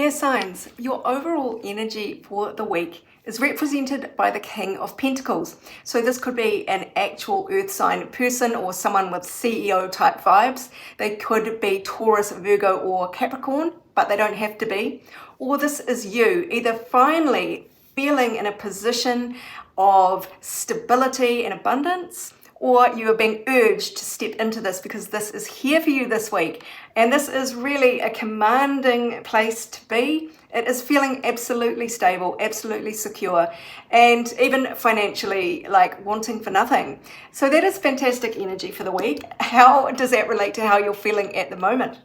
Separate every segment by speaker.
Speaker 1: Air signs, your overall energy for the week is represented by the King of Pentacles. So this could be an actual earth sign person or someone with CEO type vibes. They could be Taurus, Virgo or Capricorn, but they don't have to be. Or this is you, either finally feeling in a position of stability and abundance, or you are being urged to step into this because this is here for you this week. And this is really a commanding place to be. It is feeling absolutely stable, absolutely secure, and even financially like wanting for nothing. So that is fantastic energy for the week. How does that relate to how you're feeling at the moment?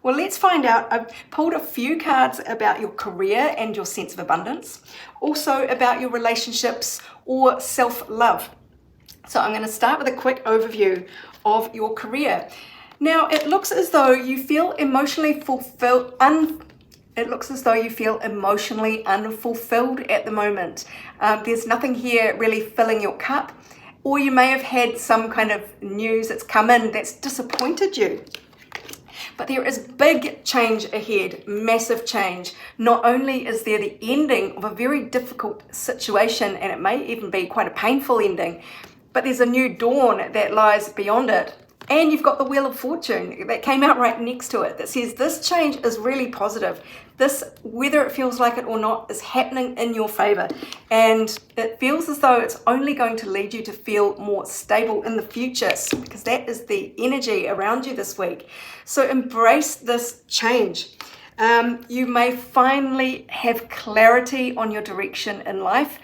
Speaker 1: Well, let's find out. I've pulled a few cards about your career and your sense of abundance, also about your relationships or self-love. So I'm going to start with a quick overview of your career. Now, it looks as though you feel emotionally fulfilled. It looks as though you feel emotionally unfulfilled at the moment. There's nothing here really filling your cup, or you may have had some kind of news that's come in that's disappointed you. But there is big change ahead, massive change. Not only is there the ending of a very difficult situation, and it may even be quite a painful ending, but there's a new dawn that lies beyond it. And you've got the Wheel of Fortune that came out right next to it that says this change is really positive. This, whether it feels like it or not, is happening in your favor. And it feels as though it's only going to lead you to feel more stable in the future, because that is the energy around you this week. So embrace this change. You may finally have clarity on your direction in life,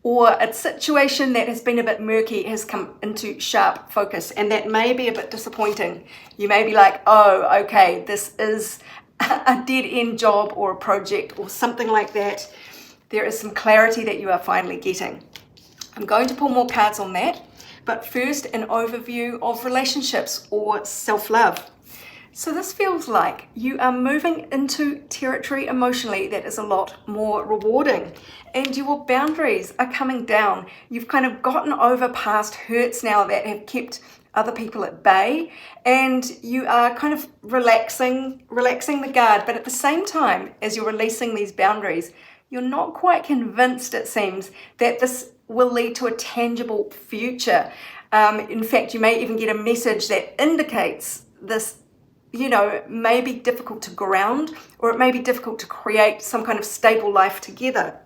Speaker 1: or a situation that has been a bit murky has come into sharp focus, and that may be a bit disappointing. You may be like, oh, okay, this is a dead-end job or a project or something like that. There is some clarity that you are finally getting. I'm going to pull more cards on that, but first an overview of relationships or self-love. So this feels like you are moving into territory emotionally that is a lot more rewarding, and your boundaries are coming down. You've kind of gotten over past hurts now that have kept other people at bay, and you are kind of relaxing the guard. But at the same time, as you're releasing these boundaries, you're not quite convinced, it seems, that this will lead to a tangible future. In fact, you may even get a message that indicates this may be difficult to ground, or it may be difficult to create some kind of stable life together.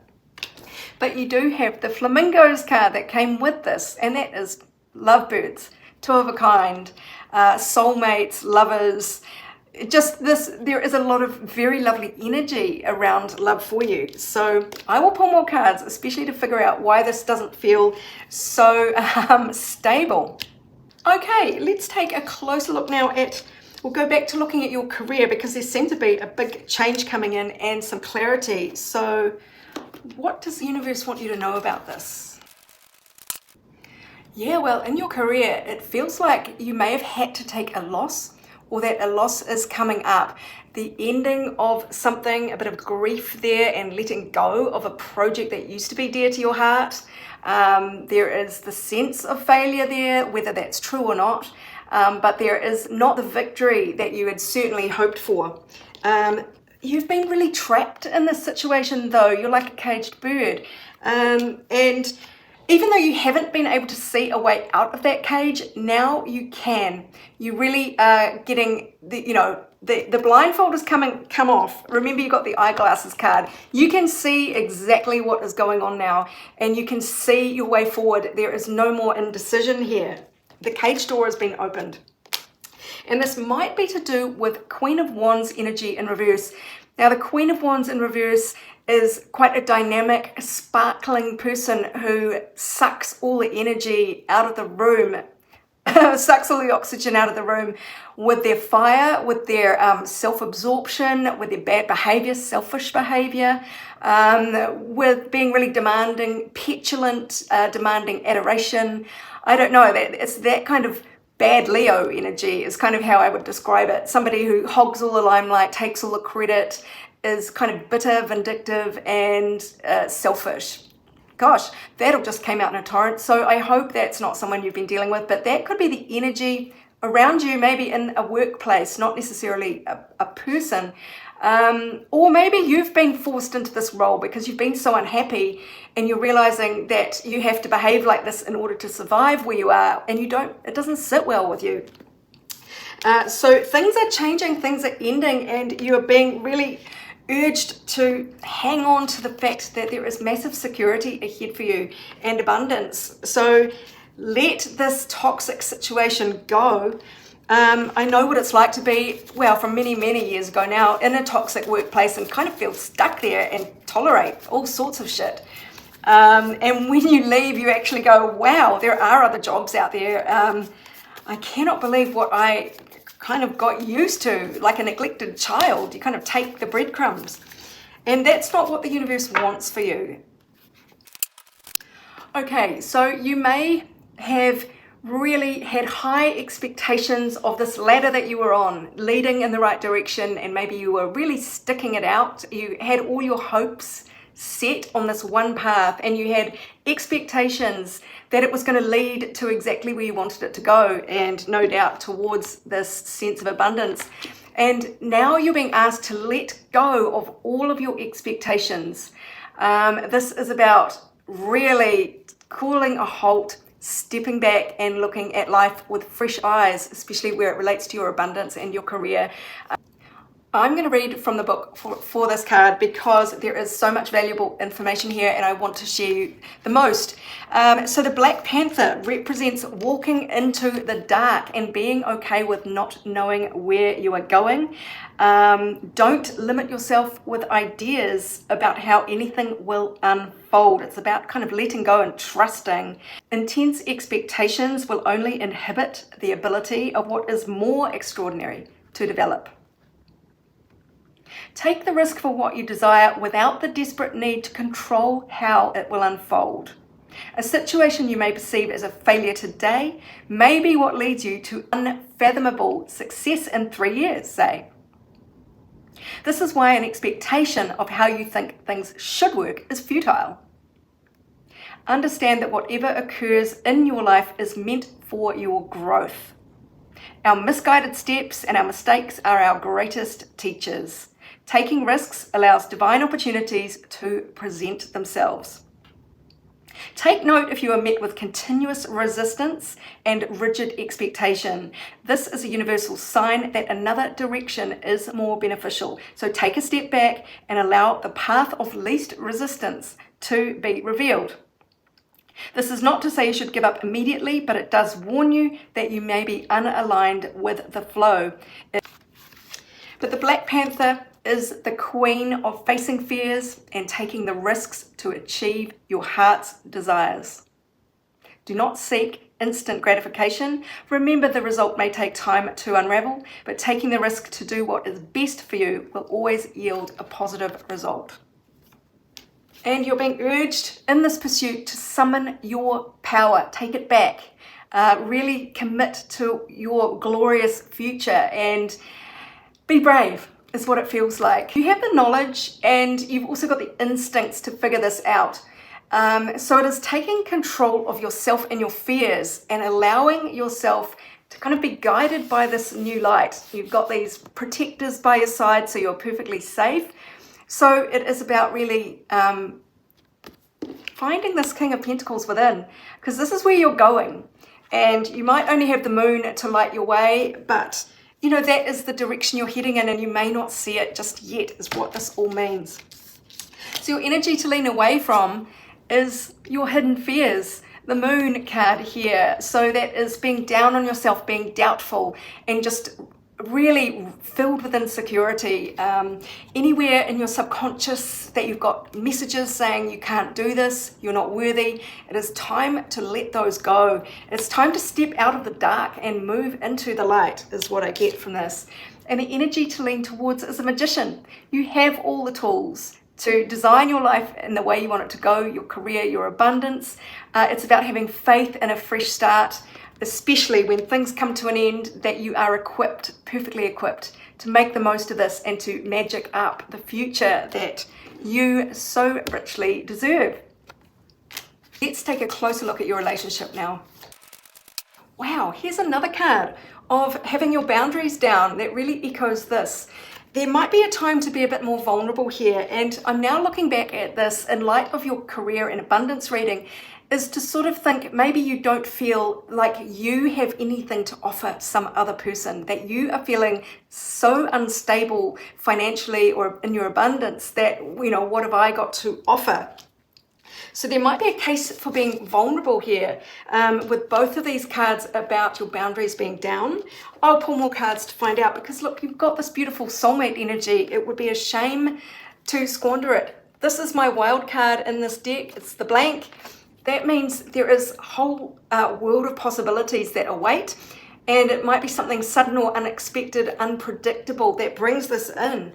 Speaker 1: But you do have the Flamingos card that came with this, and that is lovebirds, two of a kind, soulmates, lovers. There is a lot of very lovely energy around love for you. So I will pull more cards, especially to figure out why this doesn't feel so stable. Okay, let's take a closer look now we'll go back to looking at your career, because there seems to be a big change coming in and some clarity. So what does the universe want you to know about this? Yeah, well, in your career, it feels like you may have had to take a loss, or that a loss is coming up. The ending of something, a bit of grief there, and letting go of a project that used to be dear to your heart. There is the sense of failure there, whether that's true or not. But there is not the victory that you had certainly hoped for. You've been really trapped in this situation though. You're like a caged bird. And even though you haven't been able to see a way out of that cage, now you can. You really are getting the blindfold has come off. Remember, you got the eyeglasses card. You can see exactly what is going on now, and you can see your way forward. There is no more indecision here. The cage door has been opened. And this might be to do with Queen of Wands energy in reverse. Now, the Queen of Wands in reverse is quite a dynamic, sparkling person who sucks all the energy out of the room, sucks all the oxygen out of the room with their fire, with their self-absorption, with their bad behavior, selfish behavior, with being really demanding, petulant, demanding adoration. I don't know, it's that kind of bad Leo energy is kind of how I would describe it. Somebody who hogs all the limelight, takes all the credit, is kind of bitter, vindictive, and selfish. Gosh, that all just came out in a torrent. So I hope that's not someone you've been dealing with, but that could be the energy around you, maybe in a workplace, not necessarily a person. Or maybe you've been forced into this role because you've been so unhappy and you're realizing that you have to behave like this in order to survive where you are, and it doesn't sit well with you. So things are changing, things are ending, and you are being really urged to hang on to the fact that there is massive security ahead for you and abundance. So let this toxic situation go. I know what it's like to be, well, from many, many years ago now, in a toxic workplace and kind of feel stuck there and tolerate all sorts of shit. And when you leave, you actually go, wow, there are other jobs out there. I cannot believe what I kind of got used to, like a neglected child. You kind of take the breadcrumbs. And that's not what the universe wants for you. Okay, so you may have really had high expectations of this ladder that you were on, leading in the right direction, and maybe you were really sticking it out. You had all your hopes set on this one path, and you had expectations that it was going to lead to exactly where you wanted it to go, and no doubt towards this sense of abundance. And now you're being asked to let go of all of your expectations. This is about really calling a halt, stepping back and looking at life with fresh eyes, especially where it relates to your abundance and your career. I'm going to read from the book for this card because there is so much valuable information here and I want to share you the most. So the Black Panther represents walking into the dark and being okay with not knowing where you are going. Don't limit yourself with ideas about how anything will unfold. It's about kind of letting go and trusting. Intense expectations will only inhibit the ability of what is more extraordinary to develop. Take the risk for what you desire without the desperate need to control how it will unfold. A situation you may perceive as a failure today may be what leads you to unfathomable success in 3 years, say. This is why an expectation of how you think things should work is futile. Understand that whatever occurs in your life is meant for your growth. Our misguided steps and our mistakes are our greatest teachers. Taking risks allows divine opportunities to present themselves. Take note if you are met with continuous resistance and rigid expectation. This is a universal sign that another direction is more beneficial. So take a step back and allow the path of least resistance to be revealed. This is not to say you should give up immediately, but it does warn you that you may be unaligned with the flow. But the Black Panther is the queen of facing fears and taking the risks to achieve your heart's desires. Do not seek instant gratification. Remember, the result may take time to unravel, but taking the risk to do what is best for you will always yield a positive result. And you're being urged in this pursuit to summon your power, take it back, really commit to your glorious future and be brave. Is what it feels like. You have the knowledge and you've also got the instincts to figure this out. So it is taking control of yourself and your fears and allowing yourself to kind of be guided by this new light. You've got these protectors by your side, so you're perfectly safe. So it is about really finding this King of Pentacles within, because this is where you're going. And you might only have the moon to light your way, but you know, that is the direction you're heading in, and you may not see it just yet, is what this all means. So your energy to lean away from is your hidden fears. The moon card here. So that is being down on yourself, being doubtful, and just really filled with insecurity. Anywhere in your subconscious that you've got messages saying you can't do this, you're not worthy, it is time to let those go. It's time to step out of the dark and move into the light, is what I get from this. And the energy to lean towards is a magician. You have all the tools to design your life in the way you want it to go, your career, your abundance. It's about having faith in a fresh start, especially when things come to an end, that you are equipped, perfectly equipped, to make the most of this and to magic up the future that you so richly deserve. Let's take a closer look at your relationship now. Wow, here's another card of having your boundaries down that really echoes this. There might be a time to be a bit more vulnerable here, and I'm now looking back at this in light of your career and abundance reading, is to sort of think maybe you don't feel like you have anything to offer some other person, that you are feeling so unstable financially or in your abundance that, you know, what have I got to offer? So there might be a case for being vulnerable here with both of these cards about your boundaries being down. I'll pull more cards to find out, because look, you've got this beautiful soulmate energy. It would be a shame to squander it. This is my wild card in this deck. It's the blank. That means there is a whole world of possibilities that await, and it might be something sudden or unexpected, unpredictable that brings this in.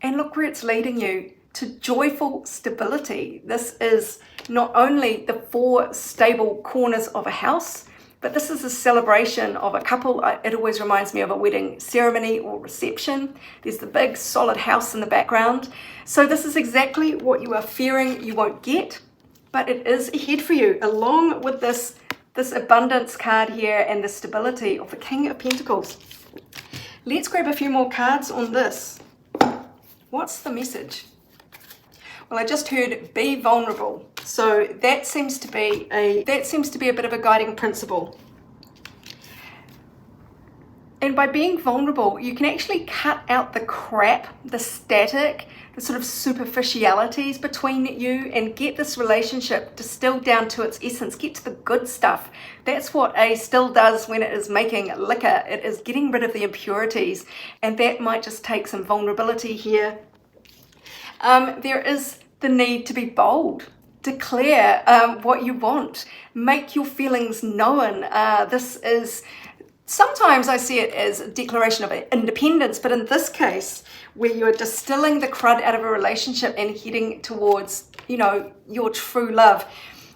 Speaker 1: And look where it's leading you, to joyful stability. This is not only the 4 stable corners of a house, but this is a celebration of a couple. It always reminds me of a wedding ceremony or reception. There's the big solid house in the background. So this is exactly what you are fearing you won't get, but it is ahead for you, along with this abundance card here and the stability of the King of Pentacles. Let's grab a few more cards on this. What's the message? Well, I just heard be vulnerable. So that seems to be a bit of a guiding principle. And by being vulnerable, you can actually cut out the crap, the static, the sort of superficialities between you, and get this relationship distilled down to its essence. Get to the good stuff. That's what a still does when it is making liquor. It is getting rid of the impurities, and that might just take some vulnerability here. There is the need to be bold. Declare what you want. Make your feelings known. This is, sometimes I see it as a declaration of independence, but in this case, where you're distilling the crud out of a relationship and heading towards, you know, your true love,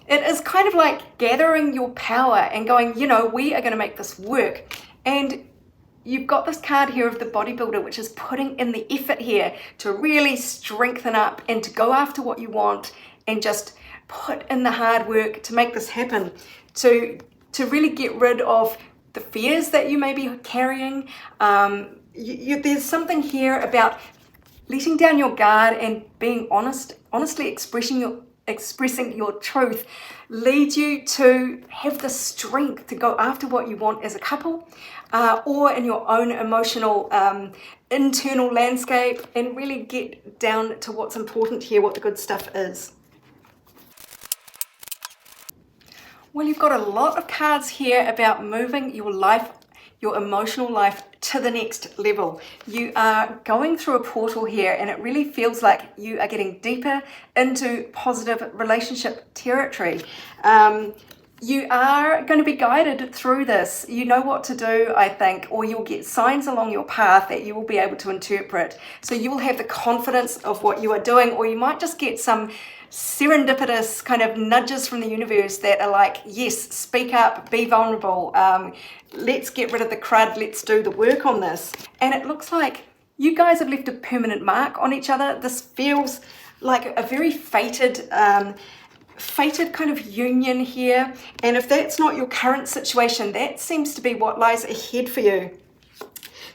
Speaker 1: it is kind of like gathering your power and going, you know, we are going to make this work. And you've got this card here of the bodybuilder, which is putting in the effort here to really strengthen up and to go after what you want and just put in the hard work to make this happen, to really get rid of the fears that you may be carrying. There's something here about letting down your guard and being honestly expressing your truth leads you to have the strength to go after what you want as a couple, or in your own emotional internal landscape, and really get down to what's important here, what the good stuff is. Well, you've got a lot of cards here about moving your life, your emotional life, to the next level. You are going through a portal here, and it really feels like you are getting deeper into positive relationship territory. You are going to be guided through this. You know what to do, I think, or you'll get signs along your path that you will be able to interpret. So you will have the confidence of what you are doing, or you might just get some serendipitous kind of nudges from the universe that are like, yes, speak up, be vulnerable, let's get rid of the crud, let's do the work on this. And it looks like you guys have left a permanent mark on each other. This feels like a very fated kind of union here. And if that's not your current situation, that seems to be what lies ahead for you.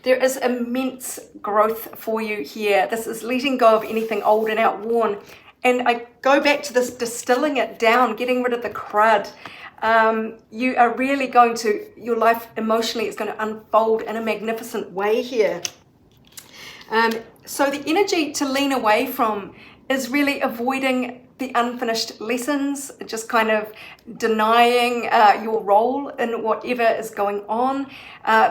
Speaker 1: There is immense growth for you here. This is letting go of anything old and outworn. And I go back to this distilling it down, getting rid of the crud. You are really going to, your life emotionally is going to unfold in a magnificent way here. So the energy to lean away from is really avoiding the unfinished lessons, just kind of denying your role in whatever is going on.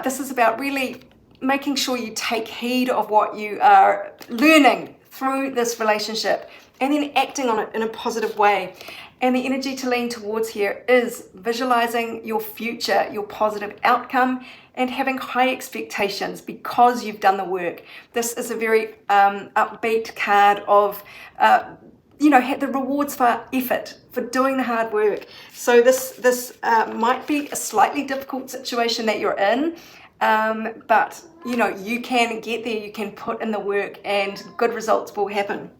Speaker 1: This is about really making sure you take heed of what you are learning through this relationship, and then acting on it in a positive way. And the energy to lean towards here is visualizing your future, your positive outcome, and having high expectations because you've done the work. This is a very upbeat card of, the rewards for effort, for doing the hard work. So this might be a slightly difficult situation that you're in, but you can get there, you can put in the work, and good results will happen.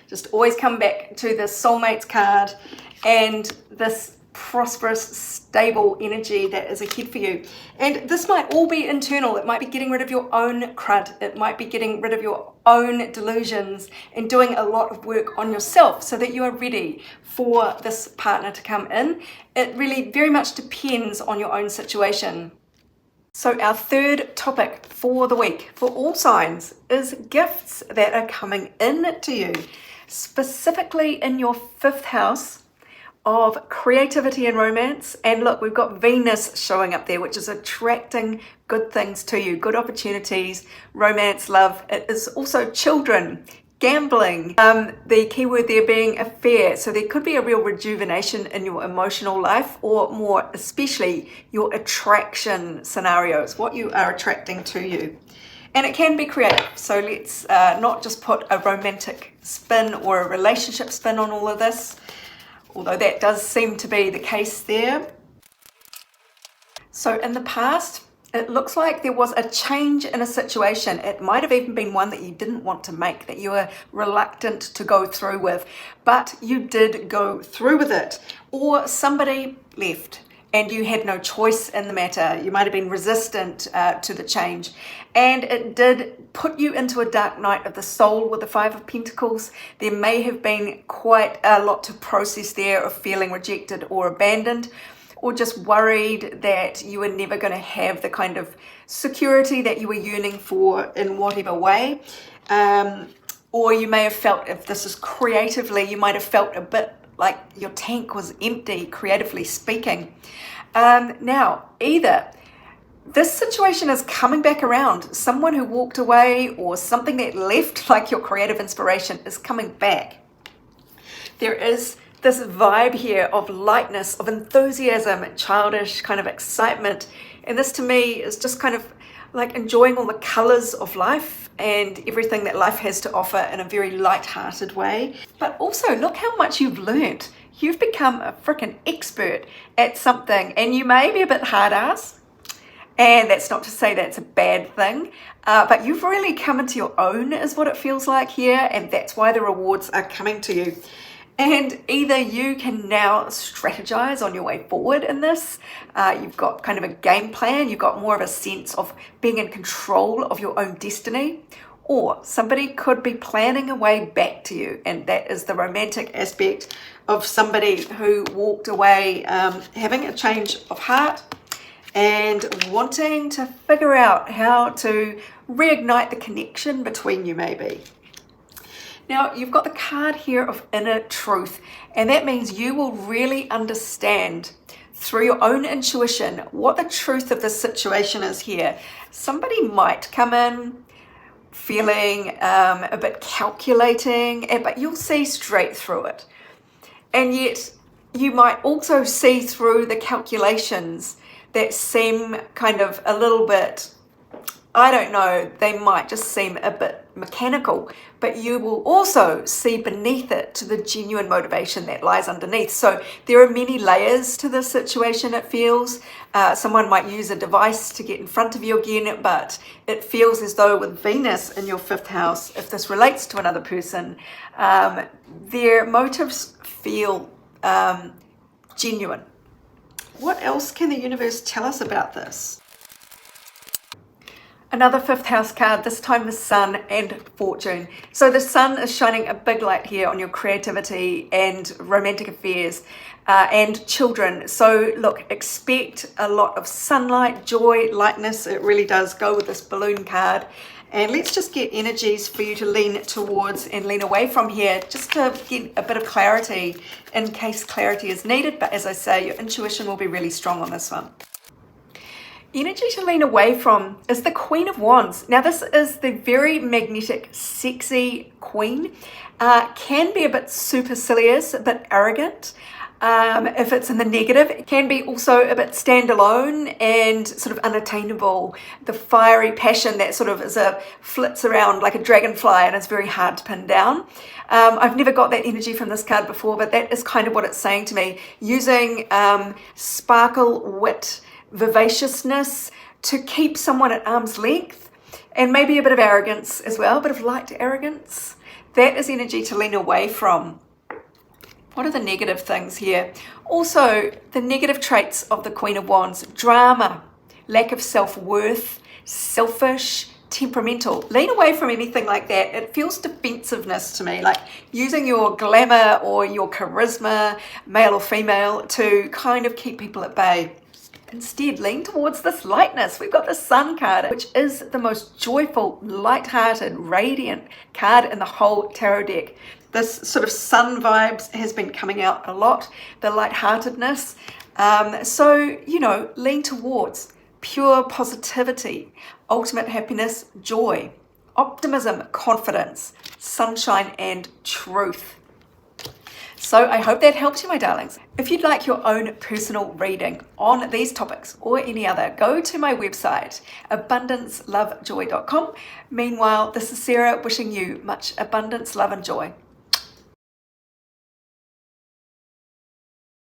Speaker 1: Just always come back to the soulmates card and this prosperous, stable energy that is ahead for you. And this might all be internal. It might be getting rid of your own crud. It might be getting rid of your own delusions and doing a lot of work on yourself so that you are ready for this partner to come in. It really very much depends on your own situation. So our third topic for the week for all signs is gifts that are coming in to you, specifically in your 5th house of creativity and romance. And look, we've got Venus showing up there, which is attracting good things to you, good opportunities, romance, love. It is also children, gambling, the keyword there being affair. So there could be a real rejuvenation in your emotional life, or more especially your attraction scenarios, what you are attracting to you. And it can be creative. So let's not just put a romantic spin or a relationship spin on all of this, although that does seem to be the case there. So in the past, it looks like there was a change in a situation. It might have even been one that you didn't want to make, that you were reluctant to go through with, but you did go through with it. Or somebody left and you had no choice in the matter. You might have been resistant to the change. And it did put you into a dark night of the soul with the 5 of Pentacles. There may have been quite a lot to process there of feeling rejected or abandoned, or just worried that you were never going to have the kind of security that you were yearning for in whatever way. Or you may have felt, if this is creatively, you might have felt a bit like your tank was empty, creatively speaking. Now, either this situation is coming back around, someone who walked away or something that left, like your creative inspiration, is coming back. There is this vibe here of lightness, of enthusiasm, childish kind of excitement. And this to me is just kind of like enjoying all the colors of life and everything that life has to offer in a very light-hearted way. But also look how much you've learned. You've become a freaking expert at something, and you may be a bit hard-ass, and that's not to say that's a bad thing, but you've really come into your own is what it feels like here, and that's why the rewards are coming to you. And either you can now strategize on your way forward in this, you've got kind of a game plan, you've got more of a sense of being in control of your own destiny, or somebody could be planning a way back to you, and that is the romantic aspect of somebody who walked away having a change of heart and wanting to figure out how to reignite the connection between you maybe. Now, you've got the card here of inner truth, and that means you will really understand through your own intuition what the truth of this situation is here. Somebody might come in feeling a bit calculating, but you'll see straight through it. And yet you might also see through the calculations that seem kind of a little bit, I don't know, they might just seem a bit mechanical, but you will also see beneath it to the genuine motivation that lies underneath. So there are many layers to this situation, it feels. Someone might use a device to get in front of you again, but it feels as though with Venus in your 5th house, if this relates to another person, their motives feel genuine. What else can the universe tell us about this? Another 5th house card, this time the Sun and Fortune. So the Sun is shining a big light here on your creativity and romantic affairs and children. So look, expect a lot of sunlight, joy, lightness. It really does go with this balloon card. And let's just get energies for you to lean towards and lean away from here, just to get a bit of clarity in case clarity is needed. But as I say, your intuition will be really strong on this one. Energy to lean away from is the Queen of Wands. Now this is the very magnetic, sexy Queen. Can be a bit supercilious, a bit arrogant. If it's in the negative, it can be also a bit standalone and sort of unattainable. The fiery passion that sort of flits around like a dragonfly and is very hard to pin down. I've never got that energy from this card before, but that is kind of what it's saying to me. Using sparkle, wit, vivaciousness to keep someone at arm's length, and maybe a bit of arrogance as well, a bit of light arrogance. That is energy to lean away from. What are the negative things here? Also, the negative traits of the Queen of Wands: drama, lack of self-worth, selfish, temperamental. Lean away from anything like that. It feels defensiveness to me, like using your glamour or your charisma, male or female, to kind of keep people at bay. Instead, lean towards this lightness. We've got the Sun card, which is the most joyful, light-hearted, radiant card in the whole tarot deck. This sort of sun vibes has been coming out a lot, the lightheartedness. So, lean towards pure positivity, ultimate happiness, joy, optimism, confidence, sunshine, and truth. So I hope that helps you, my darlings. If you'd like your own personal reading on these topics or any other, go to my website, abundancelovejoy.com. Meanwhile, this is Sarah wishing you much abundance, love, and joy.